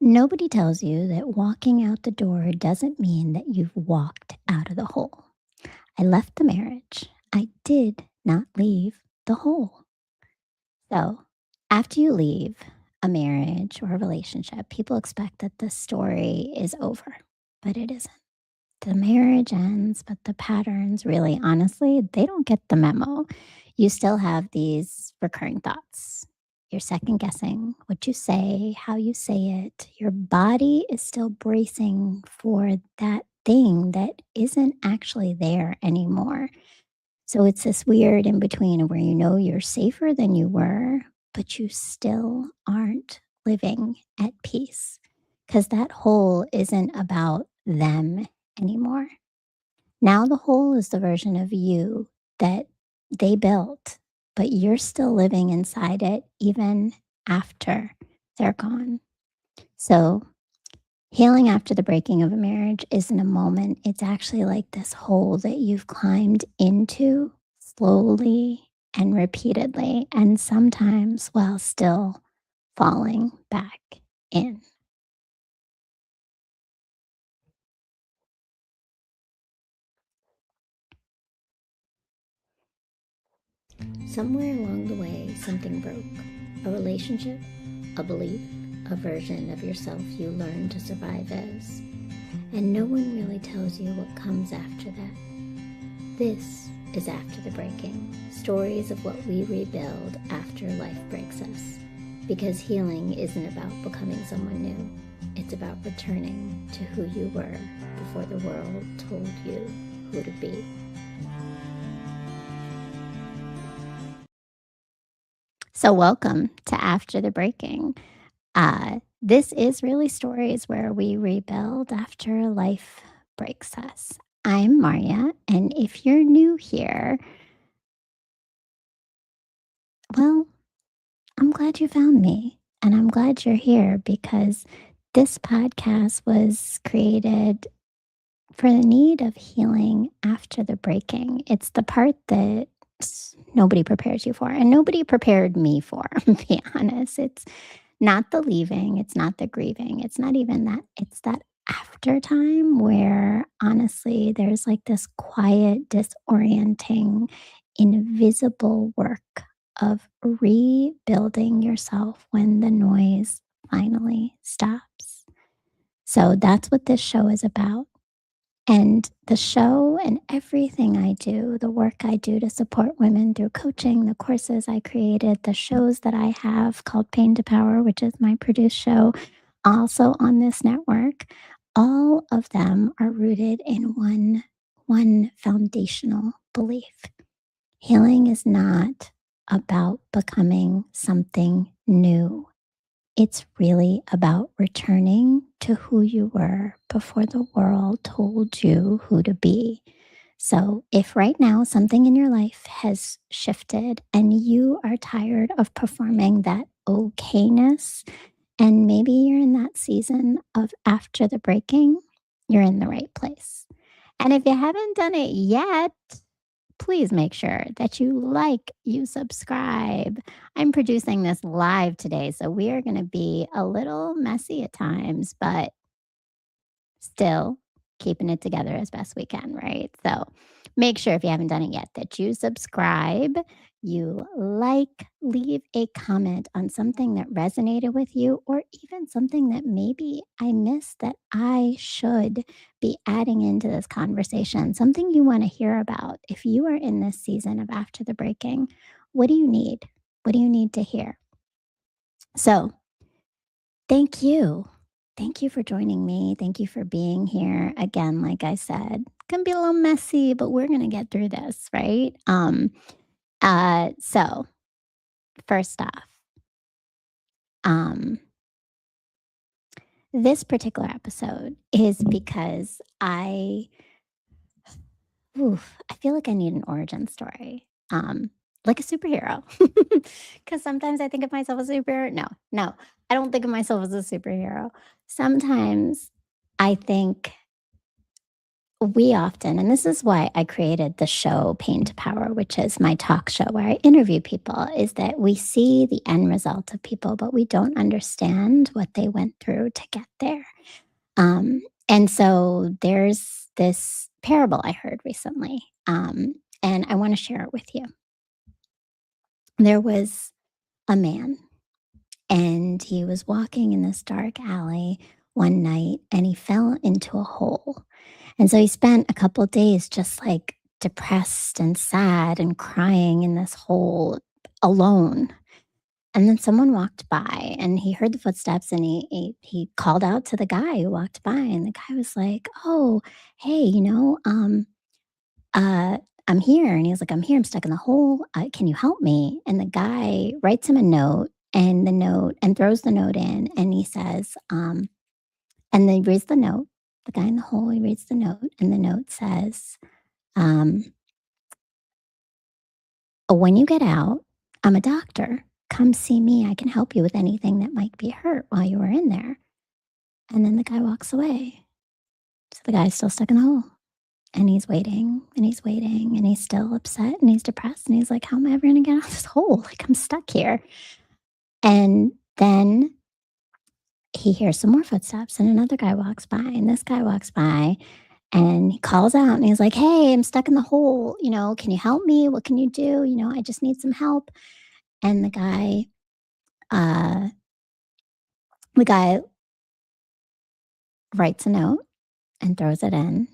Nobody tells you that walking out the door doesn't mean that you've walked out of the hole. I left the marriage. I did not leave the hole. So, after you leave a marriage or a relationship, people expect that the story is over, but it isn't. The marriage ends, but the patterns really, honestly, they don't get the memo. You still have these recurring thoughts. You're second guessing what you say, how you say it. Your body is still bracing for that thing that isn't actually there anymore. So it's this weird in between where you know you're safer than you were, but you still aren't living at peace because that hole isn't about them anymore. Now the hole is the version of you that they built, but you're still living inside it even after they're gone. So healing after the breaking of a marriage isn't a moment. It's actually like this hole that you've climbed into slowly and repeatedly, and sometimes while still falling back in. Somewhere along the way, something broke. A relationship, a belief, a version of yourself you learned to survive as. And no one really tells you what comes after that. This is After the Breaking, stories of what we rebuild after life breaks us. Because healing isn't about becoming someone new. It's about returning to who you were before the world told you who to be. So welcome to After the Breaking. This is really stories where we rebuild after life breaks us. I'm Maria, and if you're new here, well, I'm glad you found me, and I'm glad you're here because this podcast was created for the need of healing after the breaking. It's the part that nobody prepares you for, and nobody prepared me for, to be honest. It's not the leaving, it's not the grieving, it's not even that. It's that after time where honestly there's like this quiet, disorienting, invisible work of rebuilding yourself when the noise finally stops. So that's what this show is about. And the show and everything I do, the work I do to support women through coaching, the courses I created, the shows that I have called Pain to Power, which is my produced show, also on this network, all of them are rooted in one foundational belief. Healing is not about becoming something new. It's really about returning to who you were before the world told you who to be. So, if right now something in your life has shifted and you are tired of performing that okayness, and maybe you're in that season of after the breaking, you're in the right place. And if you haven't done it yet, please make sure that you subscribe. I'm producing this live today, so we are going to be a little messy at times, but still keeping it together as best we can, right? So make sure if you haven't done it yet that you subscribe, you leave a comment on something that resonated with you, or even something that maybe I missed that I should be adding into this conversation, something you want to hear about. If you are in this season of after the breaking, what do you need? What do you need to hear? So, thank you. Thank you for joining me. Thank you for being here. Again, like I said, it can be a little messy, but we're going to get through this, right? So first off, um, this particular episode is because I feel like I need an origin story. Like a superhero. Because sometimes I think of myself as a superhero. No, I don't think of myself as a superhero. Sometimes I think we often, and this is why I created the show Pain to Power, which is my talk show where I interview people, is that we see the end result of people, but we don't understand what they went through to get there. Um, and so there's this parable I heard recently, and I want to share it with you. There was a man, and he was walking in this dark alley one night, and he fell into a hole. And so he spent a couple days just like depressed and sad and crying in this hole alone. And then someone walked by and he heard the footsteps and he called out to the guy who walked by. And the guy was like, "Oh, hey, uh, I'm here." And he was like, "I'm here. I'm stuck in the hole. Can you help me?" And the guy writes him a note and throws the note in. And he says, and then he reads the note. The guy in the hole, he reads the note. And the note says, um, "When you get out, I'm a doctor. Come see me. I can help you with anything that might be hurt while you were in there." And then the guy walks away. So the guy's still stuck in the hole. And he's waiting and he's waiting and he's still upset and he's depressed. And he's like, "How am I ever going to get out of this hole? Like, I'm stuck here." And then he hears some more footsteps and another guy walks by. And this guy walks by and he calls out and he's like, "Hey, I'm stuck in the hole. Can you help me? What can you do? I just need some help." And uh, the guy writes a note and throws it in.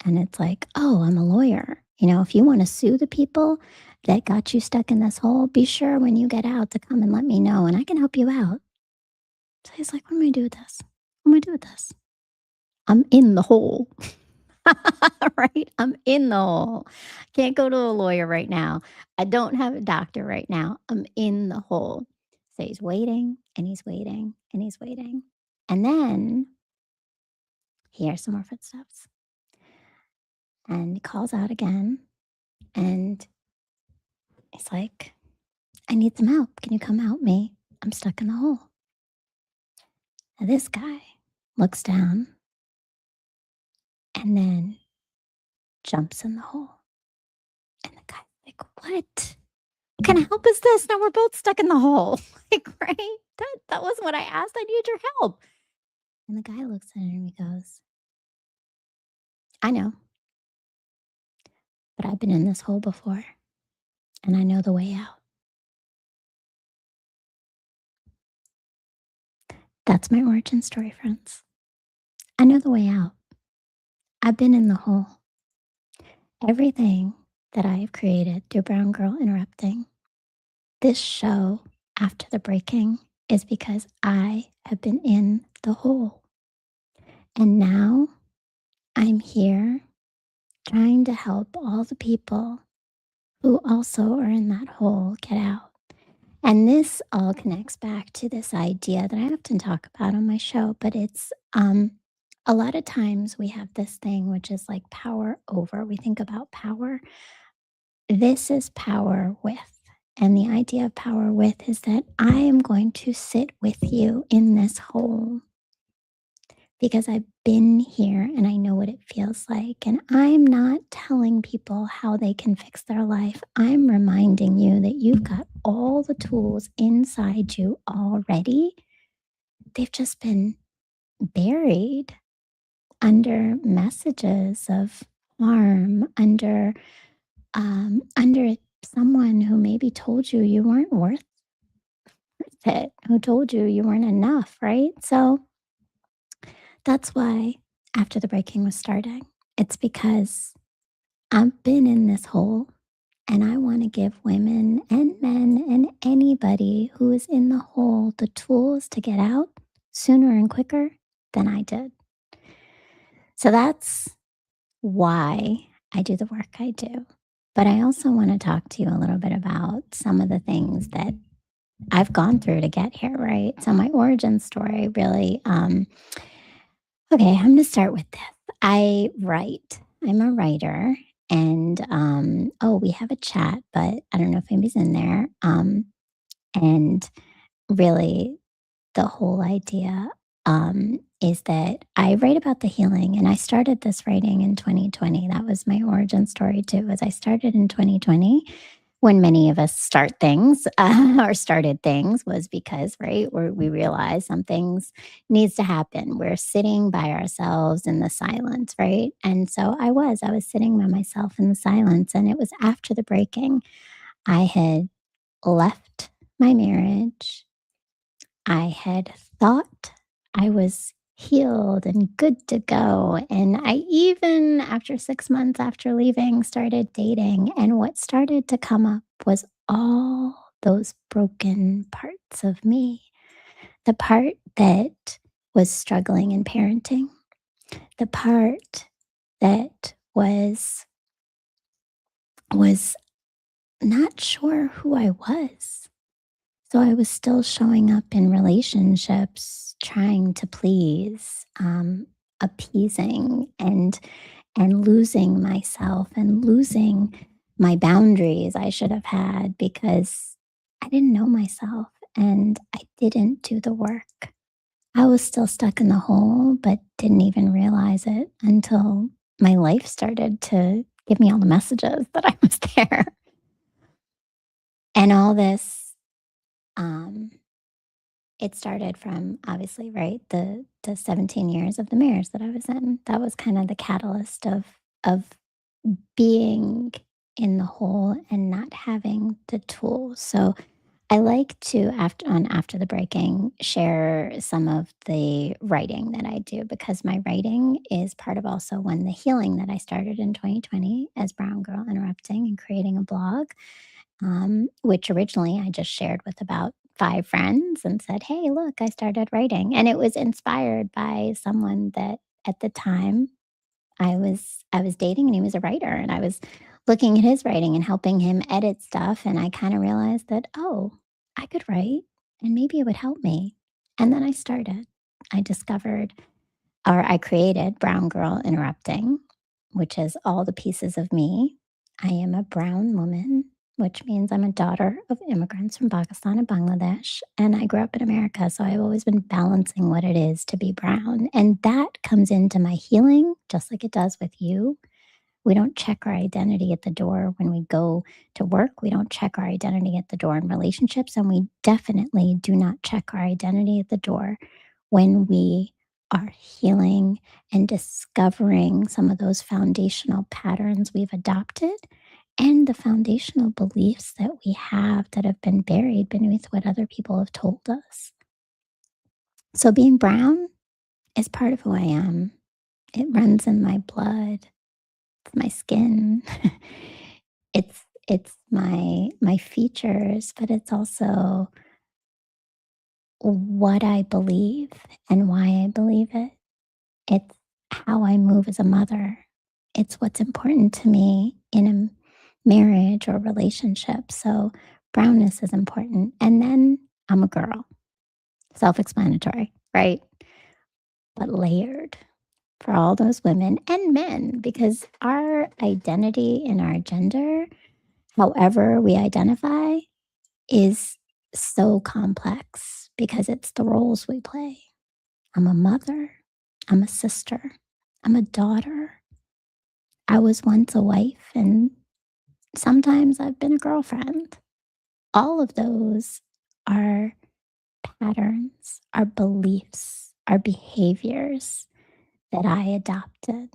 And it's like, "Oh, I'm a lawyer. If you want to sue the people that got you stuck in this hole, be sure when you get out to come and let me know and I can help you out." So he's like, "What am I do with this? What am I do with this? I'm in the hole." Right? I'm in the hole. Can't go to a lawyer right now. I don't have a doctor right now. I'm in the hole. So he's waiting and he's waiting and he's waiting. And then he hears some more footsteps and he calls out again. And he's like, "I need some help. Can you come help me? I'm stuck in the hole." And this guy looks down and then jumps in the hole. And the guy's like, "What kind of help is this? Now we're both stuck in the hole." Like, right? That wasn't what I asked. I need your help. And the guy looks at him and he goes, "I know, but I've been in this hole before and I know the way out." That's my origin story, friends. I know the way out. I've been in the hole. Everything that I have created through Brown Girl Interrupting, this show after the breaking, is because I have been in the hole. And now I'm here trying to help all the people who also are in that hole get out. And this all connects back to this idea that I often talk about on my show, but it's a lot of times we have this thing which is like power over. We think about power. This is power with. And the idea of power with is that I am going to sit with you in this hole because I've been here and I know what it feels like. And I'm not telling people how they can fix their life. I'm reminding you that you've got all the tools inside you already. They've just been buried under messages of harm, under someone who maybe told you you weren't worth it, who told you you weren't enough, right? So that's why after the breaking was starting, it's because I've been in this hole and I want to give women and men and anybody who is in the hole the tools to get out sooner and quicker than I did. So that's why I do the work I do. But I also want to talk to you a little bit about some of the things that I've gone through to get here, right? So my origin story really, okay, I'm going to start with this. I write. I'm a writer, and oh, we have a chat, but I don't know if anybody's in there. And really, the whole idea is that I write about the healing, and I started this writing in 2020. That was my origin story too. As I started in 2020, when many of us start things or started things, was because right where we realize something's needs to happen. We're sitting by ourselves in the silence, right? And so I was sitting by myself in the silence, and it was after the breaking. I had left my marriage. I had thought I was healed and good to go. And I even, after 6 months after leaving, started dating. And what started to come up was all those broken parts of me. The part that was struggling in parenting, the part that was not sure who I was. So I was still showing up in relationships, trying to please, appeasing, and losing myself and losing my boundaries I should have had because I didn't know myself and I didn't do the work. I was still stuck in the hole, but didn't even realize it until my life started to give me all the messages that I was there. And all this, um, it started from obviously, right, the 17 years of the marriage that I was in. That was kind of the catalyst of being in the hole and not having the tools. So I like to after the breaking share some of the writing that I do because my writing is part of also when the healing that I started in 2020 as Brown Girl Interrupting and creating a blog, which originally I just shared with about 5 friends and said, "Hey, look, I started writing." And it was inspired by someone that at the time I was dating and he was a writer and I was looking at his writing and helping him edit stuff and I kind of realized that, oh, I could write and maybe it would help me. And then I started. I discovered or I created Brown Girl Interrupting, which is all the pieces of me. I am a brown woman, which means I'm a daughter of immigrants from Pakistan and Bangladesh. And I grew up in America. So I've always been balancing what it is to be brown. And that comes into my healing, just like it does with you. We don't check our identity at the door when we go to work. We don't check our identity at the door in relationships. And we definitely do not check our identity at the door when we are healing and discovering some of those foundational patterns we've adopted and the foundational beliefs that we have that have been buried beneath what other people have told us. So, being brown is part of who I am. It runs in my blood, it's my skin, it's my features, but it's also what I believe and why I believe it. It's how I move as a mother. It's what's important to me in a marriage or relationship. So, brownness is important. And then I'm a girl, self explanatory, right? But layered for all those women and men, because our identity and our gender, however we identify, is so complex because it's the roles we play. I'm a mother, I'm a sister, I'm a daughter. I was once a wife, and sometimes I've been a girlfriend. All of those are patterns, are beliefs, are behaviors that I adopted.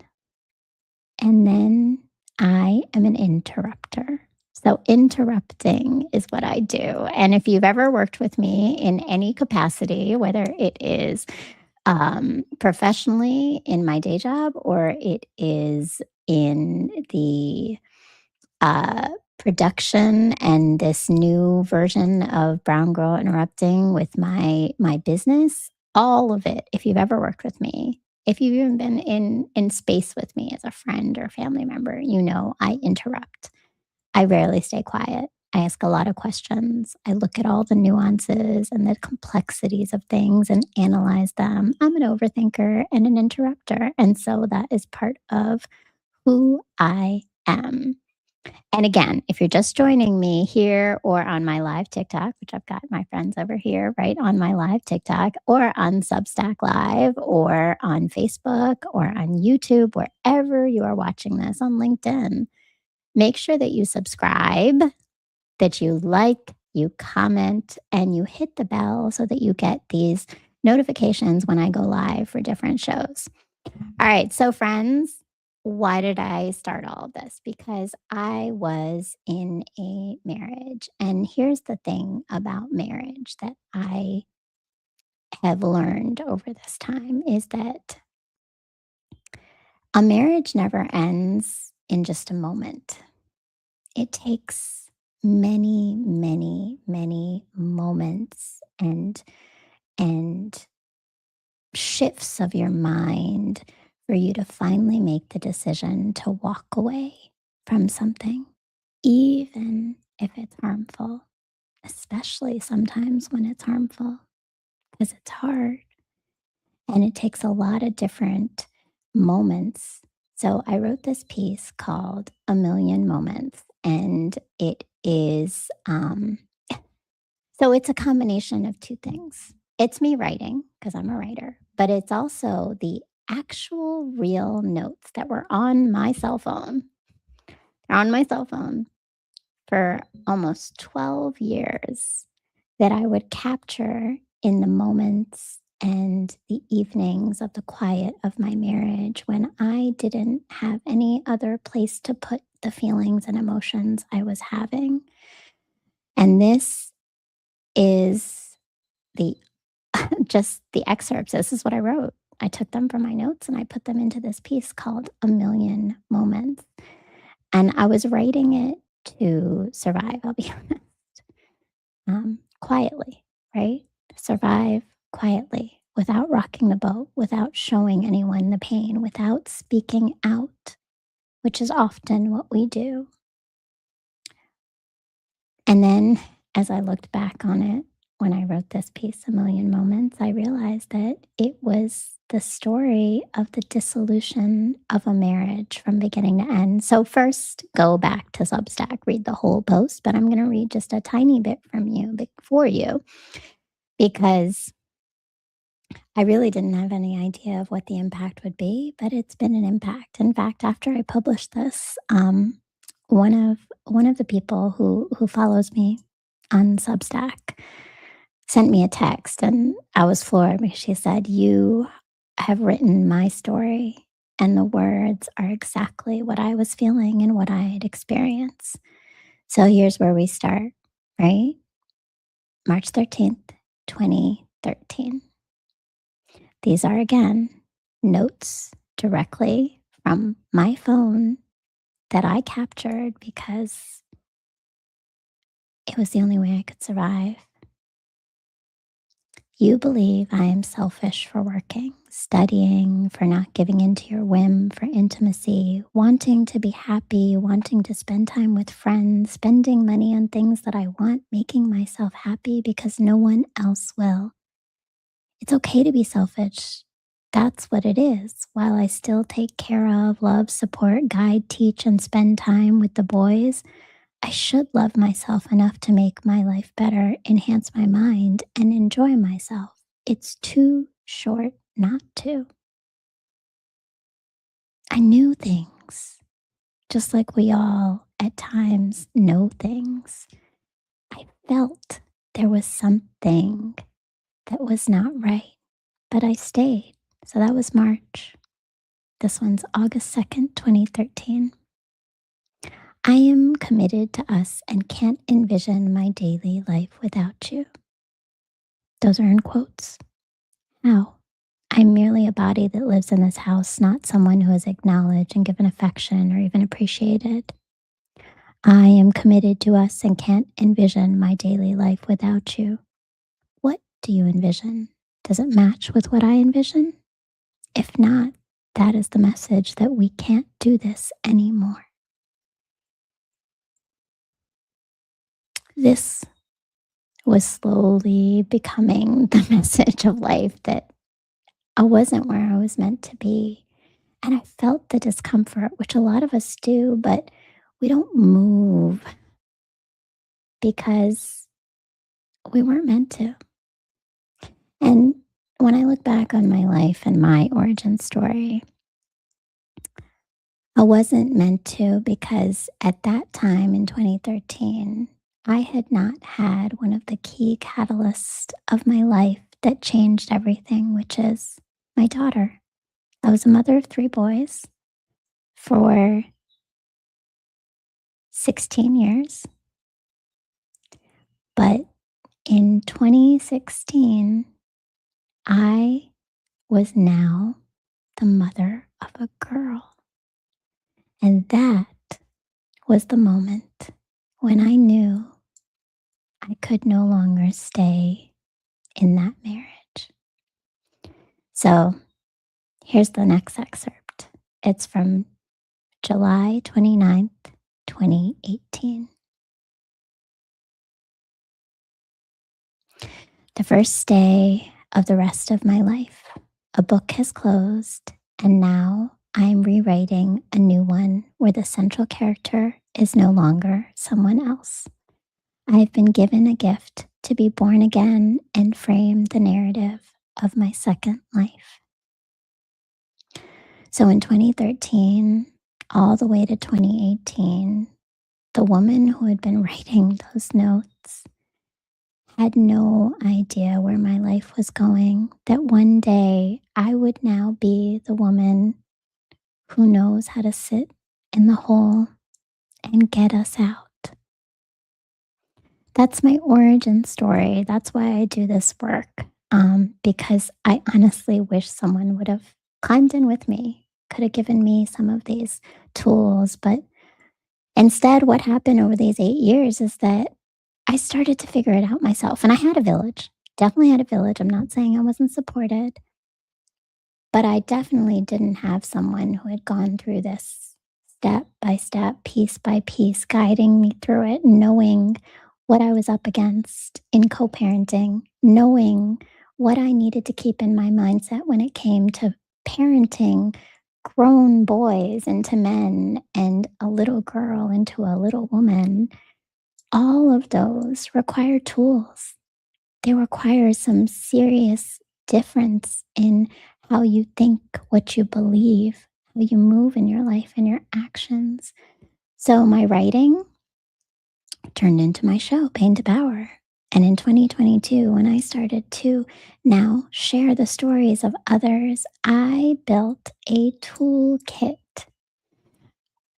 And then I am an interrupter. So, interrupting is what I do. And if you've ever worked with me in any capacity, whether it is professionally in my day job or it is in the uh, production and this new version of Brown Girl Interrupting with my business, all of it. If you've ever worked with me, if you've even been in space with me as a friend or family member, you know I interrupt. I rarely stay quiet. I ask a lot of questions. I look at all the nuances and the complexities of things and analyze them. I'm an overthinker and an interrupter. And so that is part of who I am. And again, if you're just joining me here or on my live TikTok, which I've got my friends over here, right, on my live TikTok or on Substack Live or on Facebook or on YouTube, wherever you are watching this on LinkedIn, make sure that you subscribe, that you like, you comment, and you hit the bell so that you get these notifications when I go live for different shows. All right. So, friends, why did I start all of this? Because I was in a marriage. And here's the thing about marriage that I have learned over this time is that a marriage never ends in just a moment. It takes many, many, many moments and shifts of your mind for you to finally make the decision to walk away from something, even if it's harmful, especially sometimes when it's harmful, because it's hard and it takes a lot of different moments. So I wrote this piece called A Million Moments, and it is so it's a combination of two things. It's me writing because I'm a writer, but it's also the actual real notes that were on my cell phone. They're on my cell phone for almost 12 years that I would capture in the moments and the evenings of the quiet of my marriage when I didn't have any other place to put the feelings and emotions I was having. And this is the just the excerpts. This is what I wrote. I took them from my notes and I put them into this piece called A Million Moments. And I was writing it to survive, I'll be honest, quietly, right? Survive quietly without rocking the boat, without showing anyone the pain, without speaking out, which is often what we do. And then as I looked back on it, when I wrote this piece, A Million Moments, I realized that it was the story of the dissolution of a marriage from beginning to end. So, first, go back to Substack, read the whole post, but I'm going to read just a tiny bit from you, for you, because I really didn't have any idea of what the impact would be, but it's been an impact. In fact, after I published this, one of the people who follows me on Substack sent me a text, and I was floored because she said, "You have written my story, and the words are exactly what I was feeling and what I had experienced." So here's where we start, right? March 13th, 2013. These are again notes directly from my phone that I captured because it was the only way I could survive. You believe I am selfish for working, studying, for not giving in to your whim for intimacy, wanting to be happy, wanting to spend time with friends, spending money on things that I want, making myself happy because no one else will. It's okay to be selfish. That's what it is. While I still take care of, love, support, guide, teach, and spend time with the boys, I should love myself enough to make my life better, enhance my mind, and enjoy myself. It's too short not to. I knew things, just like we all at times know things. I felt there was something that was not right, but I stayed. So that was March. This one's August 2nd, 2013. I am committed to us and can't envision my daily life without you. Those are in quotes. How? I'm merely a body that lives in this house, not someone who is acknowledged and given affection or even appreciated. I am committed to us and can't envision my daily life without you. What do you envision? Does it match with what I envision? If not, that is the message that we can't do this anymore. This was slowly becoming the message of life that I wasn't where I was meant to be. And I felt the discomfort, which a lot of us do, but We don't move because we weren't meant to. And when I look back on my life and my origin story, I wasn't meant to because at that time in 2013, I had not had one of the key catalysts of my life that changed everything, which is my daughter. I was a mother of three boys for 16 years, but in 2016, I was now the mother of a girl. And that was the moment when I knew I could no longer stay in that marriage. So here's the next excerpt. It's from July 29th, 2018. The first day of the rest of my life, a book has closed, and now I'm rewriting a new one where the central character is no longer someone else. I've been given a gift to be born again and frame the narrative of my second life. So in 2013, all the way to 2018, the woman who had been writing those notes had no idea where my life was going, that one day I would now be the woman who knows how to sit in the hole and get us out. That's my origin story. That's why I do this work, because I honestly wish someone would have climbed in with me, could have given me some of these tools. But instead, what happened over these 8 years is that I started to figure it out myself. And I had a village, definitely had a village. I'm not saying I wasn't supported, but I definitely didn't have someone who had gone through this step by step, piece by piece, guiding me through it, knowing what I was up against in co parenting, knowing what I needed to keep in my mindset when it came to parenting grown boys into men and a little girl into a little woman. All of those require tools. They require some serious difference in how you think, what you believe, how you move in your life and your actions. So my writing turned into my show, Pain to Power. And in 2022, when I started to now share the stories of others, I built a toolkit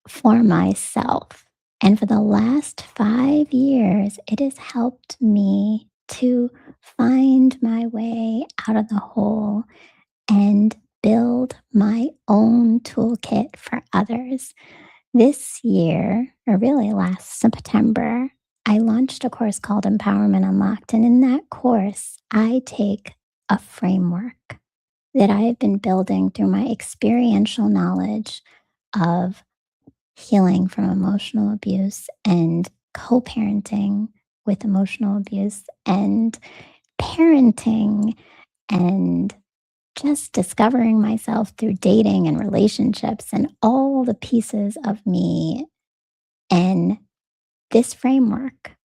for myself. And for the last 5 years, it has helped me to find my way out of the hole and build my own toolkit for others. This year, or really last September, I launched a course called Empowerment Unlocked. And in that course, I take a framework that I have been building through my experiential knowledge of healing from emotional abuse and co parenting with emotional abuse and parenting and just discovering myself through dating and relationships and all the pieces of me. And this framework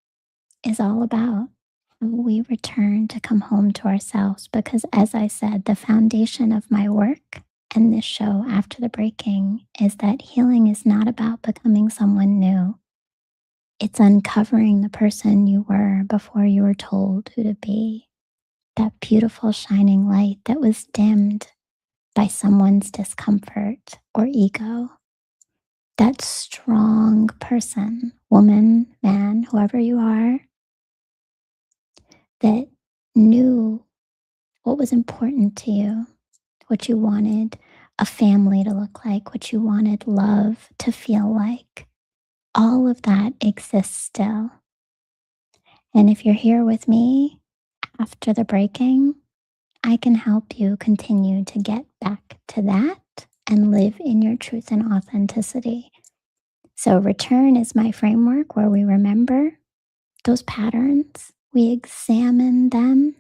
is all about how we return to come home to ourselves. Because, as I said, the foundation of my work and this show, After the Breaking, is that healing is not about becoming someone new. It's uncovering the person you were before you were told who to be. That beautiful shining light that was dimmed by someone's discomfort or ego. That strong person, woman, man, whoever you are, that knew what was important to you, what you wanted a family to look like, what you wanted love to feel like. All of that exists still. And if you're here with me after the breaking, I can help you continue to get back to that and live in your truth and authenticity. So, return is my framework where we remember those patterns, we examine them.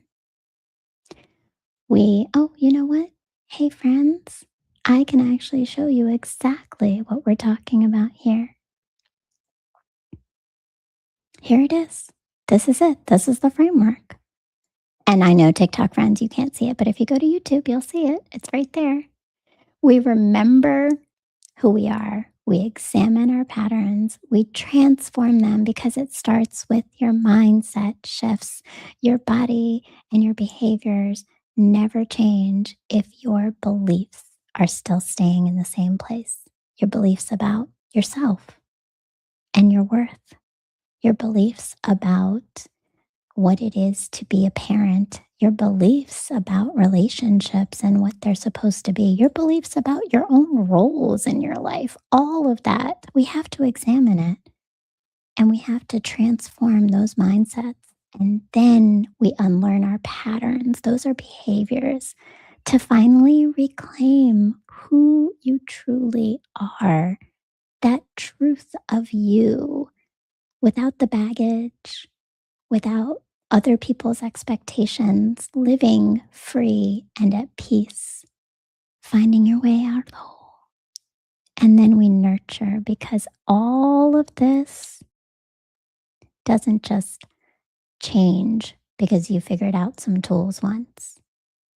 Oh, you know what? Hey, friends, I can actually show you exactly what we're talking about here. here it is. This is it. This is the framework. And I know TikTok friends, you can't see it, but if you go to YouTube, you'll see it. It's right there. We remember who we are. We examine our patterns. We transform them because it starts with your mindset shifts. Your body and your behaviors never change if your beliefs are still staying in the same place. Your beliefs about yourself and your worth, your beliefs about what it is to be a parent, your beliefs about relationships and what they're supposed to be, your beliefs about your own roles in your life, all of that. We have to examine it and we have to transform those mindsets. And then we unlearn our patterns. Those are behaviors to finally reclaim who you truly are, that truth of you without the baggage, without other people's expectations, living free and at peace, finding your way out of the hole. And then we nurture because all of this doesn't just change because you figured out some tools once.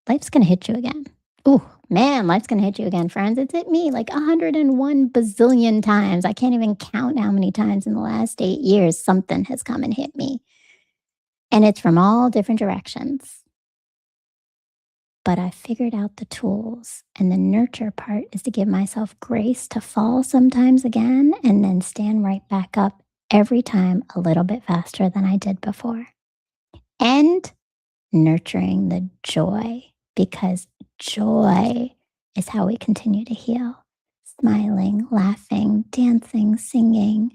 Life's going to hit you again. Oh, man, life's going to hit you again, friends. It's hit me like 101 bazillion times. I can't even count how many times in the last 8 years something has come and hit me. And it's from all different directions. But I figured out the tools. And the nurture part is to give myself grace to fall sometimes again and then stand right back up every time a little bit faster than I did before. And nurturing the joy, because joy is how we continue to heal. Smiling, laughing, dancing, singing,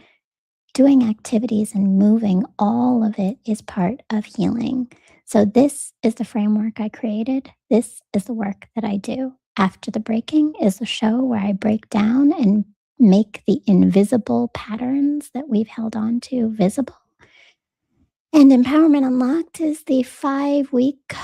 doing activities and moving, all of it is part of healing. So, this is the framework I created. This is the work that I do. After the Breaking is a show where I break down and make the invisible patterns that we've held on to visible. And Empowerment Unlocked is the 5-week a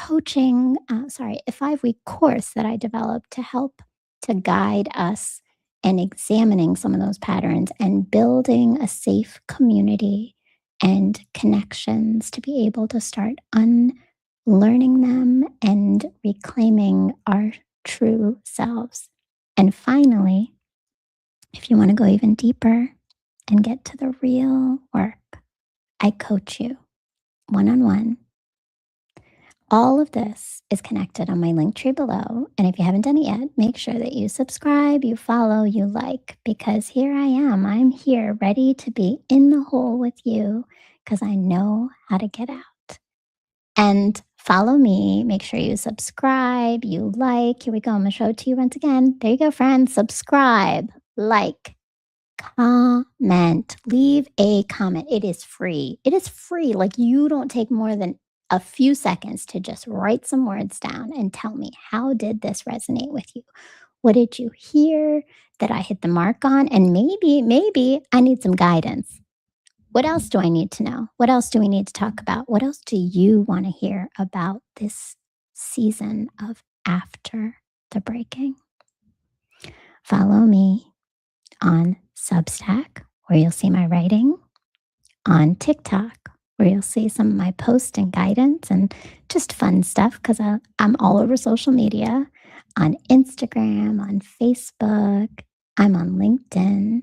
5-week course that I developed to help to guide us in examining some of those patterns and building a safe community and connections to be able to start unlearning them and reclaiming our true selves. And finally, if you want to go even deeper and get to the real work, I coach you one-on-one. All of this is connected on my link tree below. And if you haven't done it yet, make sure that you subscribe, you follow, you like, because here I am. I'm here ready to be in the hole with you because I know how to get out. And follow me. Make sure you subscribe, you like. Here we go. I'm going to show it to you once again. There you go, friends. Subscribe, like, comment, leave a comment. It is free. It is free. Like, you don't take more than a few seconds to just write some words down and tell me, how did this resonate with you? What did you hear that I hit the mark on? And maybe I need some guidance. What else do I need to know? What else do we need to talk about? What else do you want to hear about this season of After the Breaking? Follow me on Substack, where you'll see my writing, on TikTok, where you'll see some of my posts and guidance and just fun stuff because I'm all over social media, on Instagram, on Facebook, I'm on LinkedIn,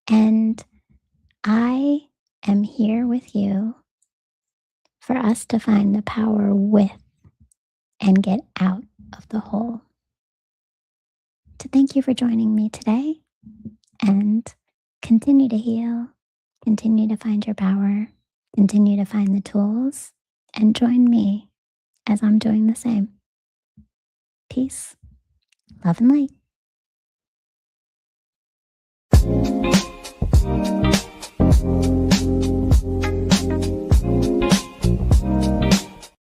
and I am here with you for us to find the power with and get out of the hole. So thank you for joining me today, and continue to heal, continue to find your power, continue to find the tools, and join me as I'm doing the same. Peace, love, and light.